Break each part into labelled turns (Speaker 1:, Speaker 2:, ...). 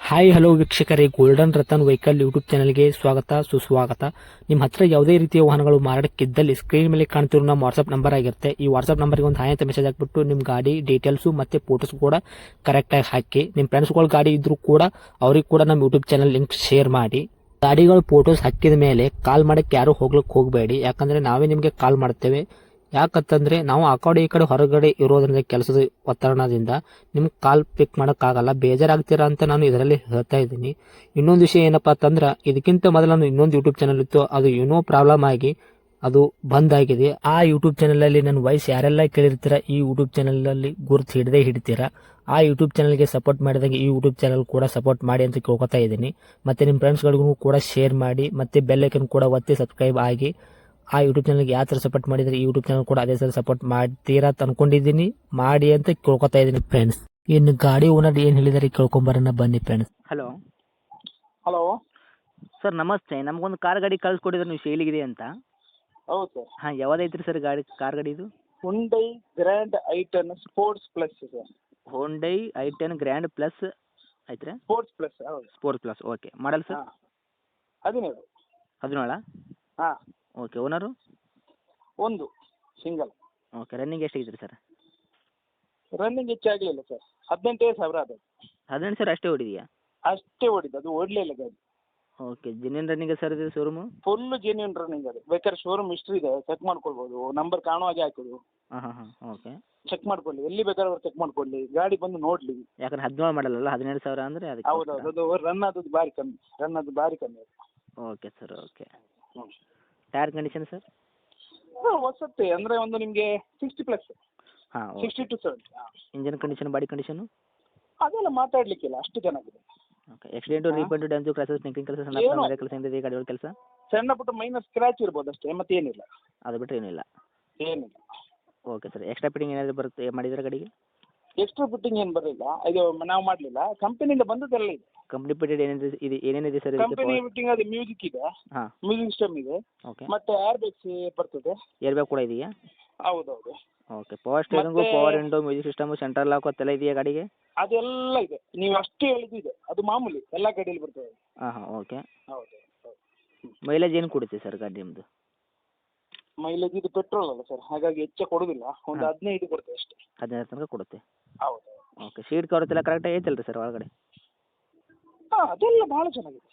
Speaker 1: Hi hello ವೀಕ್ಷಕರೇ, golden Ratan vehicle YouTube ಚಾನಲ್ಗೆ ಸ್ವಾಗತ ಸುಸ್ವಾಗತ. ನಿಮ್ಮ ಹತ್ರ ಯಾವುದೇ ರೀತಿಯ ವಾಹನಗಳು ಮಾರಾಟಕ್ಕಿದ್ದಲ್ಲಿ ಸ್ಕ್ರೀನ್ ಮೇಲೆ ಕಾಣ್ತಿರೋ ನಮ್ಮ ವಾಟ್ಸ್ಆಪ್ ನಂಬರ್ ಆಗಿರುತ್ತೆ. ಈ ವಾಟ್ಸ್ಆಪ್ ನಂಬರ್ಗೆ ಒಂದು ಹಾಯ್ ಅಂತ ಮೆಸೇಜ್ ಹಾಕ್ಬಿಟ್ಟು ನಿಮ್ಮ ಗಾಡಿ ಡೀಟೇಲ್ಸು ಮತ್ತೆ ಫೋಟೋಸ್ ಕೂಡ ಕರೆಕ್ಟಾಗಿ ಹಾಕಿ. ನಿಮ್ಮ ಫ್ರೆಂಡ್ಸ್ಗಳ ಗಾಡಿ ಇದ್ರೂ ಕೂಡ ಅವ್ರಿಗೆ ಕೂಡ ನಮ್ಮ ಯೂಟ್ಯೂಬ್ ಚಾನಲ್ ಲಿಂಕ್ ಶೇರ್ ಮಾಡಿ. ಗಾಡಿಗಳು ಫೋಟೋಸ್ ಹಾಕಿದ ಮೇಲೆ ಕಾಲ್ ಮಾಡಕ್ಕೆ ಯಾರು ಹೋಗ್ಲಿಕ್ಕೆ ಹೋಗಬೇಡಿ, ಯಾಕಂದ್ರೆ ನಾವೇ ನಿಮಗೆ ಕಾಲ್ ಮಾಡ್ತೇವೆ. ಯಾಕಂತಂದ್ರೆ ನಾವು ಆ ಕಡೆ ಈ ಕಡೆ ಹೊರಗಡೆ ಇರೋದ್ರಿಂದ ಕೆಲಸದ ಒತ್ತಡದಿಂದ ನಿಮ್ಗೆ ಕಾಲ್ ಪಿಕ್ ಮಾಡೋಕ್ಕಾಗಲ್ಲ, ಬೇಜಾರಾಗ್ತೀರಾ ಅಂತ ನಾನು ಇದರಲ್ಲಿ ಹೇಳ್ತಾ ಇದ್ದೀನಿ. ಇನ್ನೊಂದು ವಿಷಯ ಏನಪ್ಪಾ ಅಂತಂದ್ರೆ, ಇದಕ್ಕಿಂತ ಮೊದಲು ನಾನು ಇನ್ನೊಂದು ಯೂಟ್ಯೂಬ್ ಚಾನಲ್ ಇತ್ತು, ಅದು ಏನೋ ಪ್ರಾಬ್ಲಮ್ ಆಗಿ ಅದು ಬಂದ್ ಆಗಿದೆ. ಆ ಯೂಟ್ಯೂಬ್ ಚಾನಲ್ ಅಲ್ಲಿ ನನ್ನ ವಾಯ್ಸ್ ಯಾರೆಲ್ಲ ಕೇಳಿರ್ತೀರಾ, ಈ ಯೂಟ್ಯೂಬ್ ಚಾನಲ್ ಅಲ್ಲಿ ಗುರುತು ಹಿಡದೇ ಹಿಡಿತೀರಾ. ಆ ಯೂಟ್ಯೂಬ್ ಚಾನಲ್ಗೆ ಸಪೋರ್ಟ್ ಮಾಡಿದಾಗ ಈ ಯೂಟ್ಯೂಬ್ ಚಾನಲ್ ಕೂಡ ಸಪೋರ್ಟ್ ಮಾಡಿ ಅಂತ ಕೇಳ್ಕೊತಾ ಇದ್ದೀನಿ. ಮತ್ತೆ ನಿಮ್ಮ ಫ್ರೆಂಡ್ಸ್ಗಳಿಗೂ ಕೂಡ ಶೇರ್ ಮಾಡಿ, ಮತ್ತೆ ಬೆಲ್ ಐಕನ್ ಕೂಡ ಒತ್ತಿ ಸಬ್ಸ್ಕ್ರೈಬ್ ಆಗಿ. ಆ ಯೂಟ್ಯೂಬ್ ಚಾನಲ್ಗೆ ಯಾವ ಥರ ಸಪೋರ್ಟ್ ಮಾಡಿದರೆ ಈ ಯೂಟ್ಯೂಬ್ ಚಾನಲ್ ಕೂಡ ಅದೇ ಥರ ಸಪೋರ್ಟ್ ಮಾಡ್ತೀರಾ ಅಂತ ಅನ್ಕೊಂಡಿದ್ದೀನಿ. ಮಾಡಿ ಅಂತ ಕೇಳ್ಕೊತಾ ಇದ್ದೀನಿ ಫ್ರೆಂಡ್ಸ್. ಇನ್ನು ಗಾಡಿ ಓನರ್ ಏನು ಹೇಳಿದಾರೆ ಕೇಳ್ಕೊಂಬರೋಣ ಬನ್ನಿ ಫ್ರೆಂಡ್ಸ್.
Speaker 2: Hello
Speaker 3: hello.
Speaker 2: ಸರ್ ನಮಸ್ತೆ. ನಮಗೊಂದು ಕಾರ್ ಗಾಡಿ ಕಳಿಸ್ಕೊಟ್ಟಿದ್ರೆ ನೀವು ಸೇಲಿಗಿದೆ ಅಂತ.
Speaker 3: ಹೌದು ಸರ್.
Speaker 2: ಹಾಂ, ಯಾವ್ದೈತ್ರಿ ಸರ್ ಗಾಡಿ, ಕಾರ್ ಗಾಡಿದು?
Speaker 3: Hyundai grand i ten sports plus sir.
Speaker 2: Hyundai ಐ10 ಗ್ರ್ಯಾಂಡ್ ಪ್ಲಸ್ ಐತ್ರಿ.
Speaker 3: ಸ್ಪೋರ್ಟ್ಸ್ ಪ್ಲಸ್ ಹೌದು.
Speaker 2: Sports plus, okay. Model sir?
Speaker 3: ಹಾಂ 17.
Speaker 2: 17?
Speaker 3: ಹಾಂ.
Speaker 2: ಓಕೆ. ಓನರು?
Speaker 3: ಒಂದು ಸಿಂಗಲ್.
Speaker 2: ಓಕೆ. ರನ್ನಿಂಗ್ ಎಷ್ಟಾಗಿದ್ರಿ ಸರ್?
Speaker 3: ರನ್ನಿಂಗ್ ಹೆಚ್ಚಾಗಲಿಲ್ಲ ಸರ್, 18,000 ಅದು.
Speaker 2: 18,000 ಅಷ್ಟೇ ಹೊಡಿದೆಯಾ?
Speaker 3: ಅಷ್ಟೇ ಓಡಿದ್ದು, ಅದು ಓಡಲಿಲ್ಲ ಗಾಡಿ.
Speaker 2: ಓಕೆ. ಜೆನ್ಯೂನ್ ರನ್ನಿಂಗ್ ಸರ್ ಇದು ಶೋರೂಮು?
Speaker 3: ಫುಲ್ ಜೆನ್ಯೂನ್ ರನ್ನಿಂಗ್ ಅದು. ಬೇಕಾದ್ರೆ ಶೋರೂಮ್ ಹಿಸ್ಟ್ರಿ ಇದೆ, ಚೆಕ್ ಮಾಡ್ಕೊಳ್ಬೋದು. ನಂಬರ್ ಕಾಣೋ ಹಾಗೆ ಹಾಕೋದು,
Speaker 2: ಹಾಂ ಹಾಂ ಹಾಂ. ಓಕೆ.
Speaker 3: ಚೆಕ್ ಮಾಡ್ಕೊಳ್ಳಿ. ಎಲ್ಲಿ ಬೇಕಾದ್ರೆ ಅವ್ರು ಚೆಕ್ ಮಾಡ್ಕೊಳ್ಳಿ, ಗಾಡಿ ಬಂದು ನೋಡಲಿ.
Speaker 2: ಯಾಕಂದ್ರೆ 17 ಮಾಡಲ್ಲ, 17,000 ಅಂದರೆ ಅದಕ್ಕೆ.
Speaker 3: ಹೌದು, ಅದು ರನ್ ಆದದ್ದು ಭಾರಿ ಕಮ್ಮಿ, ರನ್ ಅದು ಭಾರಿ ಕಮ್ಮಿ ಅದು.
Speaker 2: Okay sir, okay.
Speaker 3: ಹ್ಞೂ.
Speaker 2: Tyre condition sir?
Speaker 3: ಹೊಸತ್ತೆ ಅಂದರೆ ಒಂದು ನಿಮಗೆ 60+,
Speaker 2: ಹಾಂ.
Speaker 3: 60 to 70. ಹಾಂ.
Speaker 2: Engine condition, body condition?
Speaker 3: ಅದೆಲ್ಲ ಮಾತಾಡ್ಲಿಕ್ಕಿಲ್ಲ, ಅಷ್ಟು ಚೆನ್ನಾಗಿದೆ.
Speaker 2: ಓಕೆ. ಆಕ್ಸಿಡೆಂಟು, ರೀಪೇಂಟು, ಡ್ಯಾನ್ಸು, ಕ್ರಾಸಸ್, ನೆಕ್ಕಿಂಗ್ ಕೆಲಸ, ಸಣ್ಣ ಪುಟ್ಟ ಮನೆ ಕೆಲಸ ಏನಿದೆ ಗಾಡಿಗಳ ಕೆಲಸ?
Speaker 3: ಸಣ್ಣ ಪುಟ್ಟ ಮೈನರ್ ಸ್ಕ್ರಾಚ್ ಇರ್ಬೋದು ಅಷ್ಟೇ, ಮತ್ತೇನಿಲ್ಲ.
Speaker 2: ಅದು ಬಿಟ್ಟರೆ ಏನಿಲ್ಲ?
Speaker 3: ಏನಿಲ್ಲ.
Speaker 2: Okay sir. ಎಕ್ಸ್ಟ್ರಾ ಫಿಟ್ಟಿಂಗ್ ಏನಾದರೂ ಬರುತ್ತೆ ಮಾಡಿದ್ರೆ ಗಾಡಿಗೆ?
Speaker 3: ಎಕ್ಸ್ಟ್ರಾ ಫಿಟ್ಟಿಂಗ್ ಏನು ಬರಲಿಲ್ಲ, ಇದು ನಾವು ಮಾಡಲಿಲ್ಲ, ಕಂಪನಿಯಿಂದ ಬಂದದ್ದೆಲ್ಲ ಇದೆ.
Speaker 2: ಕಂಪ್ನಿ ಫಿಟೆಡ್ ಏನೇನಿದೆ, ಇದು ಏನೇನಿದೆ ಸರ್?
Speaker 3: ಕಂಪನಿ ಫಿಟ್ಟಿಂಗ್ ಅದು ಮ್ಯೂಸಿಕ್ ಇದೆ,
Speaker 2: ಹಾಂ.
Speaker 3: ಮ್ಯೂಸಿಕ್ ಸಿಸ್ಟಮ್ ಇದೆ,
Speaker 2: ಓಕೆ.
Speaker 3: ಮತ್ತೆ ಏರ್ ಬ್ಯಾಗ್ಸ್ ಬರ್ತದೆ.
Speaker 2: ಏರ್ ಬ್ಯಾಗ್ ಕೂಡ ಇದೆಯಾ?
Speaker 3: ಹೌದೌದು.
Speaker 2: Okay. Power steering, power window, music system, central lock ಅದೆಲ್ಲ ಇದೆಯಾ ಗಾಡಿಗೆ?
Speaker 3: ಅದೆಲ್ಲ ಇದೆ, ನೀವು ಅಷ್ಟು ಹೇಳಿದ್ದು ಇದೆ, ಅದು ಮಾಮೂಲಿ ಎಲ್ಲ ಗಾಡಿಯಲ್ಲಿ ಬರ್ತದೆ.
Speaker 2: ಹಾಂ ಹಾಂ. ಓಕೆ.
Speaker 3: ಹೌದು ಹೌದು.
Speaker 2: ಮೈಲೇಜ್ ಏನು ಕೊಡುತ್ತೆ ಸರ್ ಗಾಡಿ ನಿಮ್ಮದು?
Speaker 3: ಮೈಲೇಜ್ ಇದು ಪೆಟ್ರೋಲ್ ಅಲ್ಲ ಸರ್, ಹಾಗಾಗಿ ಹೆಚ್ಚು ಕೊಡೋದಿಲ್ಲ, ಒಂದು 15 ಕೊಡ್ತೇವೆ ಅಷ್ಟೇ.
Speaker 2: 15 ತನಕ ಕೊಡುತ್ತೆ.
Speaker 3: ಹೌದು.
Speaker 2: ಓಕೆ. ಸೀಟ್ ಕವರ್ಸ್ ಎಲ್ಲ ಕರೆಕ್ಟಾಗಿ ಐತಲ್ಲ ರೀ ಸರ್ ಒಳಗಡೆ?
Speaker 3: ಹಾಂ, ಅದೆಲ್ಲ ಭಾಳ ಚೆನ್ನಾಗಿದೆ,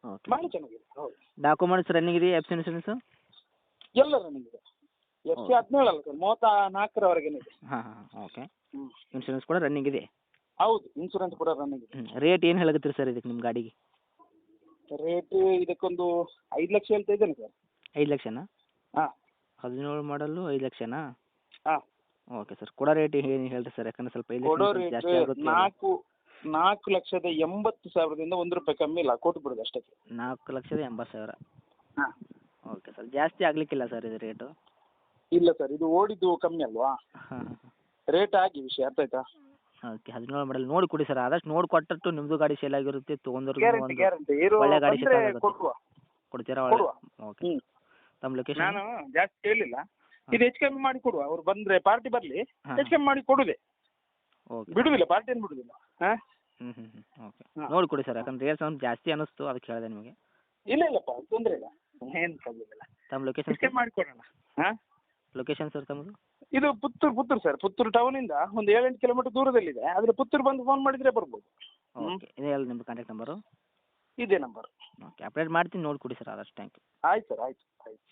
Speaker 2: ಓಕೆ.
Speaker 3: ಭಾಳ ಚೆನ್ನಾಗಿದೆ. ಹೌದು.
Speaker 2: ಡಾಕ್ಯುಮೆಂಟ್ಸ್ ರನ್ನಿಂಗ್ ಇದೆಯಾ? ಎಫ್ ಸಿ ಇನ್ಸೂರೆನ್ಸು
Speaker 3: ಎಲ್ಲ ರನ್ನಿಂಗ್ ಇದೆ. FC 17 ಅಲ್ಲ ಸರ್, 34ರವರೆಗೆ ಇದೆ.
Speaker 2: ಹಾಂ ಹಾಂ. ಓಕೆ.
Speaker 3: ಹ್ಞೂ.
Speaker 2: ಇನ್ಸೂರೆನ್ಸ್ ಕೂಡ ರನ್ನಿಂಗ್ ಇದೆ?
Speaker 3: ಹೌದು, ಇನ್ಸೂರೆನ್ಸ್ ಕೂಡ ರನ್ನಿಂಗ್ ಇದೆ.
Speaker 2: ರೇಟ್ ಏನು ಹೇಳಕತ್ತೀರಿ ಸರ್ ಇದಕ್ಕೆ ನಿಮ್ಮ ಗಾಡಿಗೆ?
Speaker 3: ರೇಟ್ ಇದಕ್ಕೊಂದು 5 ಲಕ್ಷ ಹೇಳ್ತಾ ಇದ್ದೇನೆ ಸರ್.
Speaker 2: 5 ಲಕ್ಷನಾ?
Speaker 3: ಹಾಂ.
Speaker 2: 17 ಮಾಡಲು 5 ಲಕ್ಷನಾ?
Speaker 3: ಹಾಂ.
Speaker 2: Okay sir. ಕೊಡೋ ರೇಟ್ ಏನು ಹೇಳ್ರಿ ಸರ್? ಯಾಕಂದ್ರೆ ಸ್ವಲ್ಪ 5
Speaker 3: ಕೊಡೋ
Speaker 2: ಲಕ್ಷ
Speaker 3: ರೇಟ್
Speaker 2: ಜಾಸ್ತಿ ಆಗುತ್ತೆ.
Speaker 3: 4,80,000ದಿಂದ ₹1 ಕಮ್ಮಿ ಇಲ್ಲ, ಕೊಟ್ಟು ಬಿಡೋದು ಅಷ್ಟಕ್ಕೆ.
Speaker 2: 4,80,000.
Speaker 3: ಹಾಂ.
Speaker 2: Okay sir. ಜಾಸ್ತಿ ಆಗಲಿಕ್ಕಿಲ್ಲ ಸರ್ ಇದು ರೇಟು?
Speaker 3: ಇಲ್ಲ ಸರ್, ಇದು ಓಡಿದ್ದು ಕಮ್ಮಿ ಅಲ್ವಾ,
Speaker 2: ಹಾಂ ಹಾಂ.
Speaker 3: ರೇಟ್ ಆಗಿ ವಿಷಯ ಅರ್ಥ ಆಯ್ತಾ.
Speaker 2: ಓಕೆ. 17 ಮಾಡಲ್ ನೋಡಿ ಕೊಡಿ ಸರ್, ಆದಷ್ಟು ನೋಡಿ ಕೊಟ್ಟಟ್ಟು ನಿಮ್ಮದು ಗಾಡಿ ಸೇಲ್ ಆಗಿರುತ್ತೆ, ತೊಗೊಂಡ್ರಿಗೆ
Speaker 3: ಗ್ಯಾರಂಟಿ ಗ್ಯಾರಂಟಿ ಇರೋ
Speaker 2: ಒಳ್ಳೆ ಗಾಡಿ
Speaker 3: ಬಂದರೆ
Speaker 2: ಸಿಕ್ಕಾಗುತ್ತೆ.
Speaker 3: ಕೊಡುವ.
Speaker 2: ಕೊಡ್ತೀರಾ? ಒಳ್ಳೆ.
Speaker 3: ಕೊಡುವ.
Speaker 2: ಓಕೆ.
Speaker 3: ಹ್ಞೂ.
Speaker 2: ತಮ್ಮ ಲೊಕೇಶನ್?
Speaker 3: ನಾನು ಜಾಸ್ತಿ ಹೇಳಿಲ್ಲ, ಇದು ಹೆಚ್ಚು ಕಮ್ಮಿ ಮಾಡಿ ಕೊಡುವ. ಅವ್ರು ಬಂದರೆ ಪಾರ್ಟಿ ಬರಲಿ,
Speaker 2: ಹಾಂ.
Speaker 3: ಹೆಚ್ಚು ಕಮ್ಮಿ ಮಾಡಿ ಕೊಡುದೆ,
Speaker 2: ಓಕೆ.
Speaker 3: ಬಿಡುವುದಿಲ್ಲ, ಪಾರ್ಟಿಯನ್ನು ಬಿಡುವುದಿಲ್ಲ. ಹಾಂ.
Speaker 2: ಹ್ಞೂ ಹ್ಞೂ ಹ್ಞೂ. ಓಕೆ.
Speaker 3: ಹಾಂ.
Speaker 2: ನೋಡಿ ಕೊಡಿ ಸರ್, ಯಾಕಂದ್ರೆ ರೇಟ್ ಸ್ವಲ್ಪ ಜಾಸ್ತಿ ಅನ್ನಿಸ್ತು, ಅದಕ್ಕೆ ಹೇಳಿದೆ ನಿಮಗೆ.
Speaker 3: ಇಲ್ಲ ಇಲ್ಲಪ್ಪ, ತೊಂದರೆ ಇಲ್ಲ, ಏನು ಪ್ರಾಬ್ಲಮ್ ಇಲ್ಲ,
Speaker 2: ತಮ್ಮ ಲೊಕೇಶನ್
Speaker 3: ಹೆಚ್ಚು ಕಮ್ಮಿ ಮಾಡಿ ಕೊಡೋಣ. ಹಾಂ.
Speaker 2: ಲೊಕೇಶನ್ ಸರ್ ತಮ್ಮದು?
Speaker 3: ಇದು ಪುತ್ತೂರು ಸರ್, ಪುತ್ತೂರು ಟೌನಿಂದ ಒಂದು 7-8 ಕಿಲೋಮೀಟರ್ ದೂರದಲ್ಲಿದೆ, ಆದರೆ ಪುತ್ತೂರು ಬಂದು ಫೋನ್ ಮಾಡಿದರೆ ಬರ್ಬೋದು.
Speaker 2: ಓಕೆ. ಇದೇ ಅಲ್ಲ ನಿಮ್ಮ ಕಾಂಟ್ಯಾಕ್ಟ್ ನಂಬರು?
Speaker 3: ಇದೇ ನಂಬರ್.
Speaker 2: ಓಕೆ. ಅಪ್ಡೇಟ್ ಮಾಡ್ತೀನಿ, ನೋಡಿ ಕೊಡಿ ಸರ್ ಆದಷ್ಟು. Thank you.
Speaker 3: ಆಯ್ತು ಸರ್, ಆಯ್ತು ಆಯ್ತು.